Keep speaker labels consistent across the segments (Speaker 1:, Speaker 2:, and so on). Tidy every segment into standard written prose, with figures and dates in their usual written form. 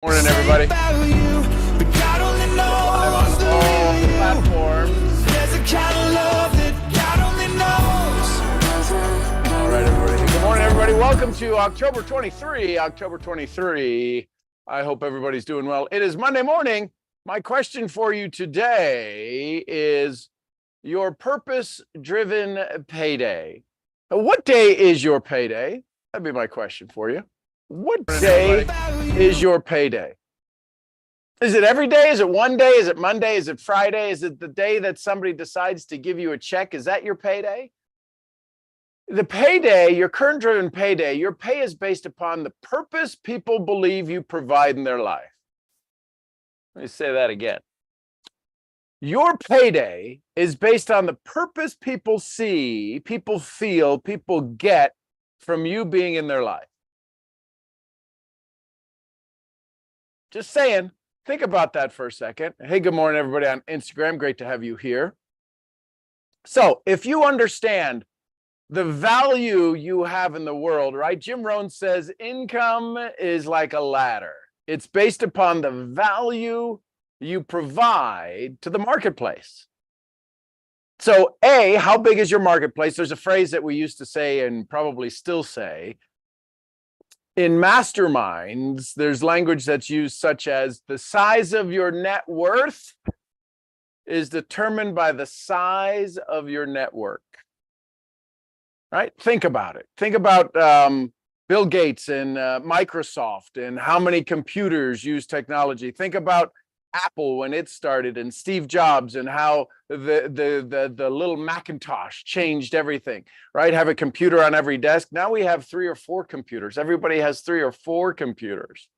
Speaker 1: Morning, everybody. Live on all platforms. All right, everybody. Good morning, everybody. Welcome to October 23. I hope everybody's doing well. It is Monday morning. My question for you today is your purpose-driven payday. What day is your payday? That'd be my question for you. What day is your payday? Is it every day? Is it one day? Is it Monday? Is it Friday? Is it the day that somebody decides to give you a check? Is that your payday? The payday, your current-driven payday, your pay is based upon the purpose people believe you provide in their life. Let me say that again. Your payday is based on the purpose people see, people feel, people get from you being in their life. Just saying, think about that for a second. Hey, good morning, everybody on Instagram. Great to have you here. So if you understand the value you have in the world, right? Jim Rohn says income is like a ladder. It's based upon the value you provide to the marketplace. So A, how big is your marketplace? There's a phrase that we used to say and probably still say. In masterminds, there's language that's used such as the size of your net worth is determined by the size of your network. Right? Think about it. Think about Bill Gates and Microsoft and how many computers use technology. Think about Apple when it started and Steve Jobs and how the little Macintosh changed everything, right? Have a computer on every desk. Now we have 3 or 4 computers. Everybody has 3 or 4 computers.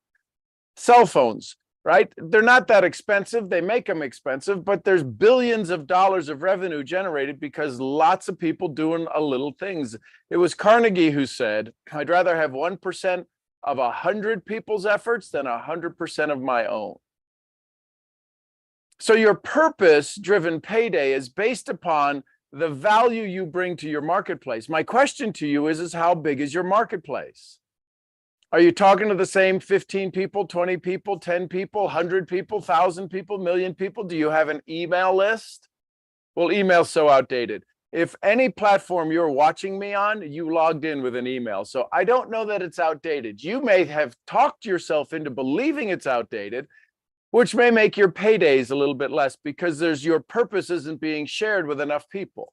Speaker 1: Cell phones, right? They're not that expensive. They make them expensive, but there's billions of dollars of revenue generated because lots of people doing a little things. It was Carnegie who said, I'd rather have 1% of 100 people's efforts than 100% of my own. So your purpose-driven payday is based upon the value you bring to your marketplace. My question to you is how big is your marketplace? Are you talking to the same 15 people, 20 people, 10 people, 100 people, 1,000 people, million people? Do you have an email list? Well, email's so outdated. If any platform you're watching me on, you logged in with an email. So I don't know that it's outdated. You may have talked yourself into believing it's outdated, which may make your paydays a little bit less because your purpose isn't being shared with enough people.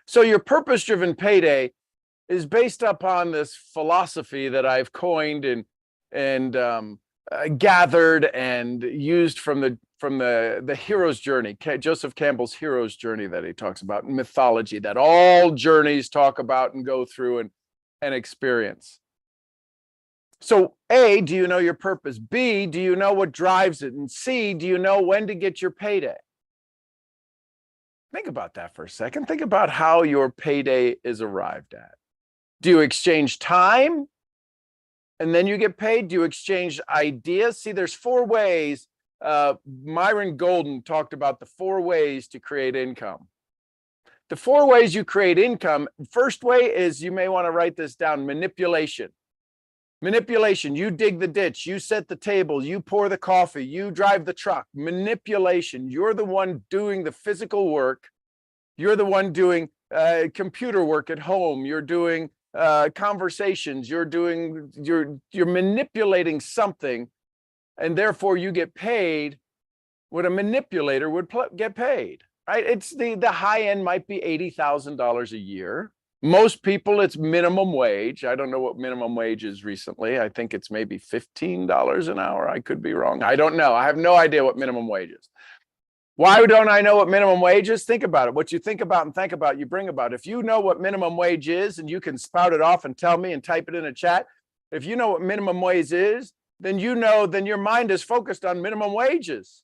Speaker 1: So your purpose-driven payday is based upon this philosophy that I've coined and gathered and used from the hero's journey, Joseph Campbell's hero's journey that he talks about in mythology, that all journeys talk about and go through and experience. So A, do you know your purpose? B, do you know what drives it? And C, do you know when to get your payday? Think about that for a second. Think about how your payday is arrived at. Do you exchange time and then you get paid? Do you exchange ideas? See, there's 4 ways. Myron Golden talked about the 4 ways to create income. The 4 ways you create income. First way is, you may want to write this down, manipulation. Manipulation, you dig the ditch, you set the table, you pour the coffee, you drive the truck. Manipulation, you're the one doing the physical work. You're the one doing computer work at home. You're doing conversations. You're manipulating something, and therefore you get paid what a manipulator would get paid, right? It's the high end might be $80,000 a year. Most people, it's minimum wage. I don't know what minimum wage is recently. I think it's maybe $15 an hour. I could be wrong. I don't know. I have no idea what minimum wage is. Why don't I know what minimum wage is? Think about it. What you think about and think about, you bring about. If you know what minimum wage is and you can spout it off and tell me and type it in a chat, if you know what minimum wage is, then then your mind is focused on minimum wages.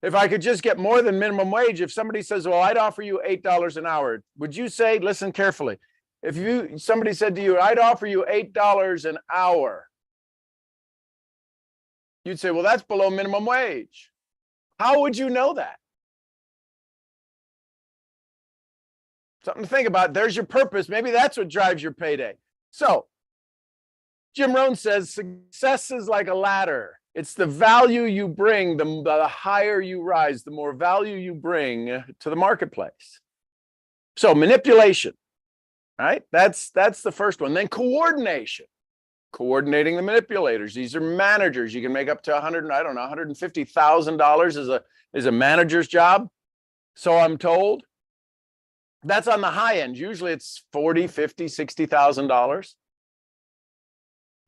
Speaker 1: If I could just get more than minimum wage, if somebody says, well, I'd offer you $8 an hour, would you say, listen carefully, if somebody said to you, I'd offer you $8 an hour, you'd say, well, that's below minimum wage. How would you know that? Something to think about. There's your purpose. Maybe that's what drives your payday. So Jim Rohn says success is like a ladder. It's the value you bring, the higher you rise, the more value you bring to the marketplace. So manipulation, right? That's the first one. Then coordination, coordinating the manipulators. These are managers. You can make up to $150,000 is a manager's job. So I'm told. That's on the high end. Usually it's $40,000, $50,000, $60,000.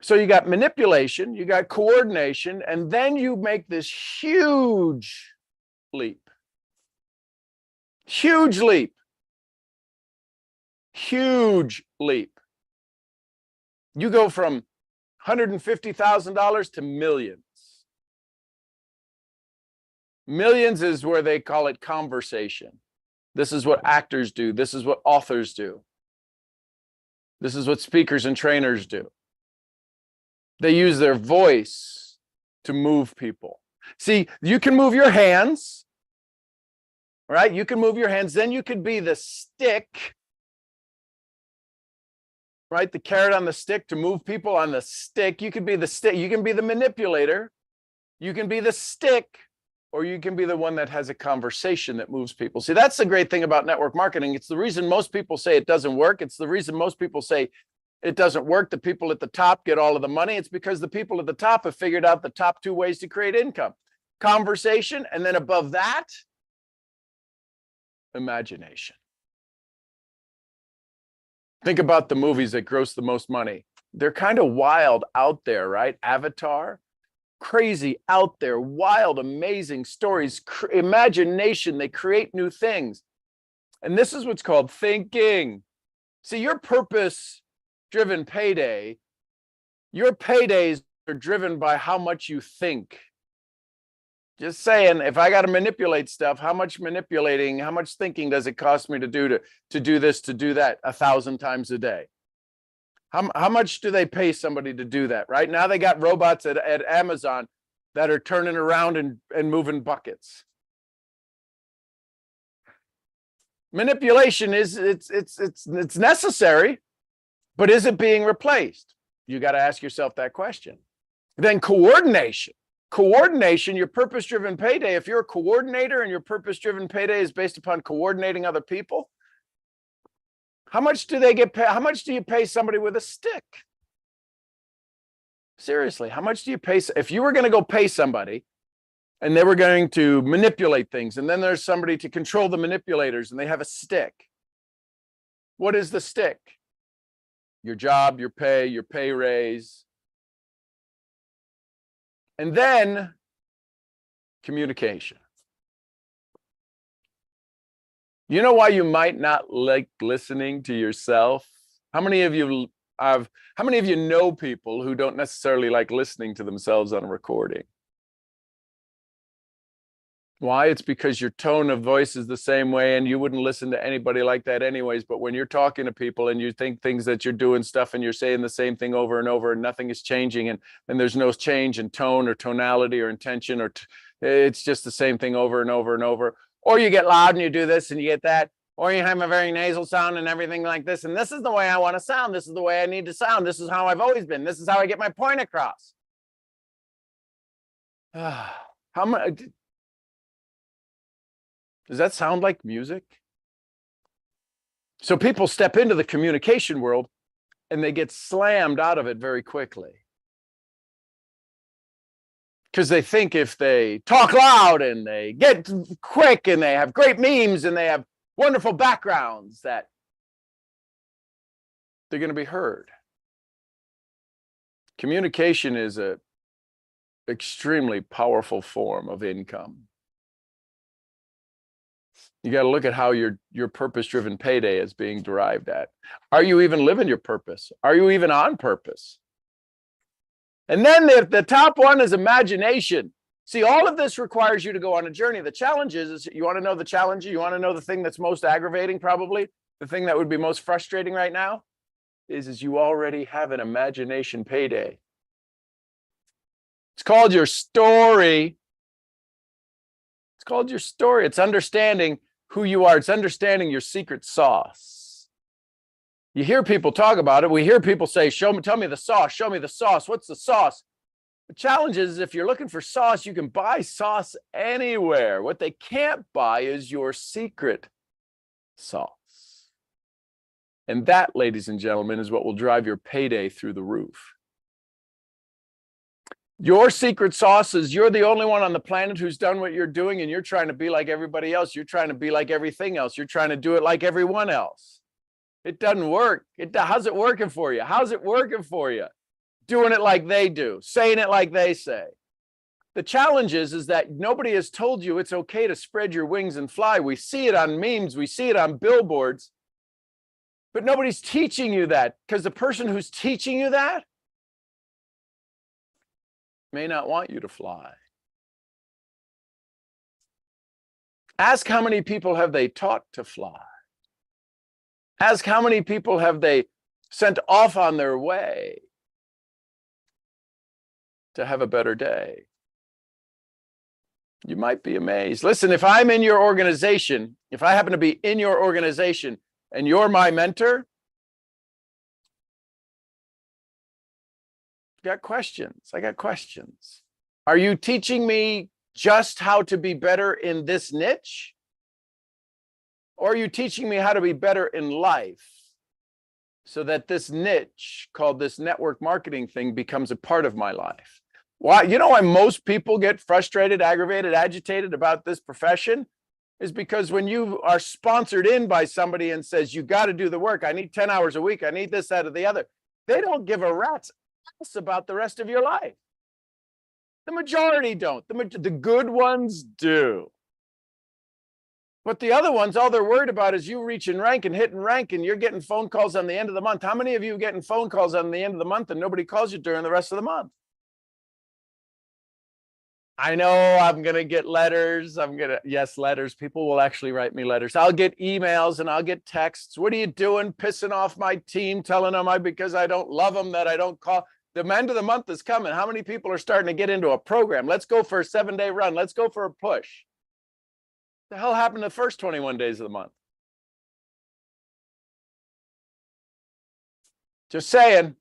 Speaker 1: So you got manipulation, you got coordination, and then you make this huge leap. Huge leap. Huge leap. You go from $150,000 to millions. Millions is where they call it conversation. This is what actors do. This is what authors do. This is what speakers and trainers do. They use their voice to move people. See, you can move your hands, right? You can move your hands. Then you could be the stick, right? The carrot on the stick to move people on the stick. You could be the stick. You can be the manipulator. You can be the stick, or you can be the one that has a conversation that moves people. See, that's the great thing about network marketing. It's the reason most people say it doesn't work. It's the reason most people say it doesn't work. The people at the top get all of the money. It's because the people at the top have figured out the top two ways to create income: conversation, and then above that, imagination. Think about the movies that gross the most money. They're kind of wild out there, right? Avatar, crazy out there, wild, amazing stories, imagination. They create new things. And this is what's called thinking. See, your purpose-driven payday, your paydays are driven by how much you think. Just saying, if I got to manipulate stuff, how much manipulating, how much thinking does it cost me to do this, to do that 1,000 times a day? How much do they pay somebody to do that? Right now, they got robots at Amazon that are turning around and moving buckets. Manipulation it's necessary, but is it being replaced? You got to ask yourself that question. Then coordination. Coordination, your purpose-driven payday. If you're a coordinator and your purpose-driven payday is based upon coordinating other people, how much do they get paid? How much do you pay somebody with a stick? Seriously, how much do you pay? If you were going to go pay somebody and they were going to manipulate things, and then there's somebody to control the manipulators and they have a stick. What is the stick? Your job, your pay raise. And then communication. You know why you might not like listening to yourself? How many of you know people who don't necessarily like listening to themselves on a recording? Why? It's because your tone of voice is the same way, and you wouldn't listen to anybody like that anyways. But when you're talking to people and you think things that you're doing stuff and you're saying the same thing over and over and nothing is changing, and there's no change in tone or tonality or intention, or it's just the same thing over and over and over. Or you get loud and you do this and you get that, or you have a very nasal sound and everything like this. And this is the way I want to sound. This is the way I need to sound. This is how I've always been. This is how I get my point across. How much? Does that sound like music? So people step into the communication world and they get slammed out of it very quickly. Because they think if they talk loud and they get quick and they have great memes and they have wonderful backgrounds, that they're going to be heard. Communication is an extremely powerful form of income. You got to look at how your purpose-driven payday is being derived at. Are you even living your purpose? Are you even on purpose? And then the top one is imagination. See, all of this requires you to go on a journey. The challenge is you want to know the challenge? You want to know the thing that's most aggravating, probably? The thing that would be most frustrating right now? Is you already have an imagination payday. It's called your story. It's called your story. It's understanding who you are. It's understanding your secret sauce. You hear people talk about it. We hear people say, tell me the sauce. Show me the sauce. What's the sauce? The challenge is if you're looking for sauce, you can buy sauce anywhere. What they can't buy is your secret sauce. And that, ladies and gentlemen, is what will drive your payday through the roof. Your secret sauce is you're the only one on the planet who's done what you're doing, and you're trying to be like everybody else. You're trying to be like everything else. You're trying to do it like everyone else. It doesn't work. How's it working for you? How's it working for you? Doing it like they do, saying it like they say. The challenge is that nobody has told you it's okay to spread your wings and fly. We see it on memes, we see it on billboards, but nobody's teaching you that, because the person who's teaching you that may not want you to fly. Ask how many people have they taught to fly. Ask how many people have they sent off on their way to have a better day. You might be amazed. Listen, if I'm in your organization, if I happen to be in your organization and you're my mentor, I got questions. Are you teaching me just how to be better in this niche? Or are you teaching me how to be better in life so that this niche called this network marketing thing becomes a part of my life? Why? You know why most people get frustrated, aggravated, agitated about this profession? Is because when you are sponsored in by somebody and says, you got to do the work, I need 10 hours a week, I need this, that, or the other, they don't give a rat's ass about the rest of your life. The majority don't. The good ones do. But the other ones, all they're worried about is you reaching rank and hitting rank, and you're getting phone calls on the end of the month. How many of you are getting phone calls on the end of the month and nobody calls you during the rest of the month? I know I'm going to get letters. Yes, letters. People will actually write me letters. I'll get emails and I'll get texts. What are you doing? Pissing off my team, telling them because I don't love them that I don't call. The end of the month is coming. How many people are starting to get into a program? Let's go for a 7-day run. Let's go for a push. What the hell happened to the first 21 days of the month? Just saying.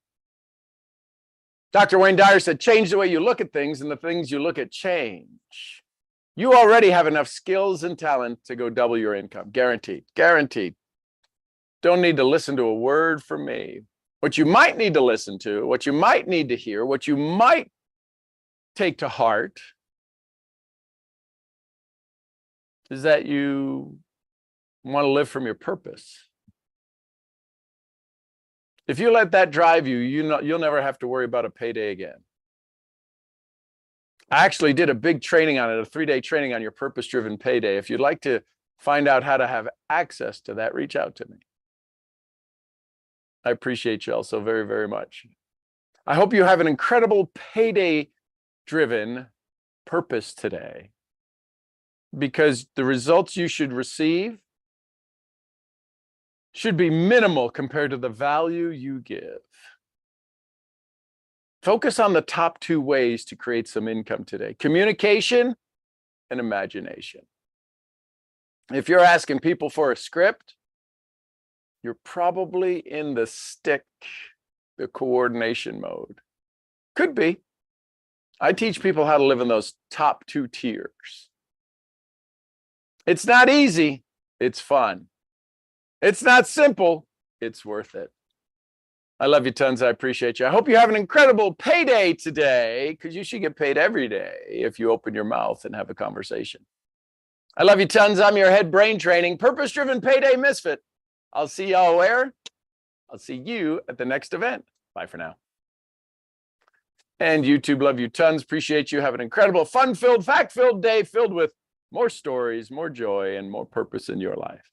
Speaker 1: Dr. Wayne Dyer said, change the way you look at things, and the things you look at change. You already have enough skills and talent to go double your income. Guaranteed. Guaranteed. Don't need to listen to a word from me. What you might need to listen to, what you might need to hear, what you might take to heart is that you want to live from your purpose. If you let that drive you, you'll never have to worry about a payday again. I actually did a big training on it, a 3-day training on your purpose-driven payday. If you'd like to find out how to have access to that, reach out to me. I appreciate you all so very, very much. I hope you have an incredible payday-driven purpose today, because the results you should receive should be minimal compared to the value you give. Focus on the top 2 ways to create some income today: communication and imagination. If you're asking people for a script, you're probably in the coordination mode. Could be. I teach people how to live in those top 2 tiers. It's not easy. It's fun. It's not simple. It's worth it. I love you tons. I appreciate you. I hope you have an incredible payday today, because you should get paid every day if you open your mouth and have a conversation. I love you tons. I'm your head brain training, purpose-driven payday misfit. I'll see y'all where? I'll see you at the next event. Bye for now. And YouTube, love you tons. Appreciate you. Have an incredible, fun-filled, fact-filled day filled with more stories, more joy, and more purpose in your life.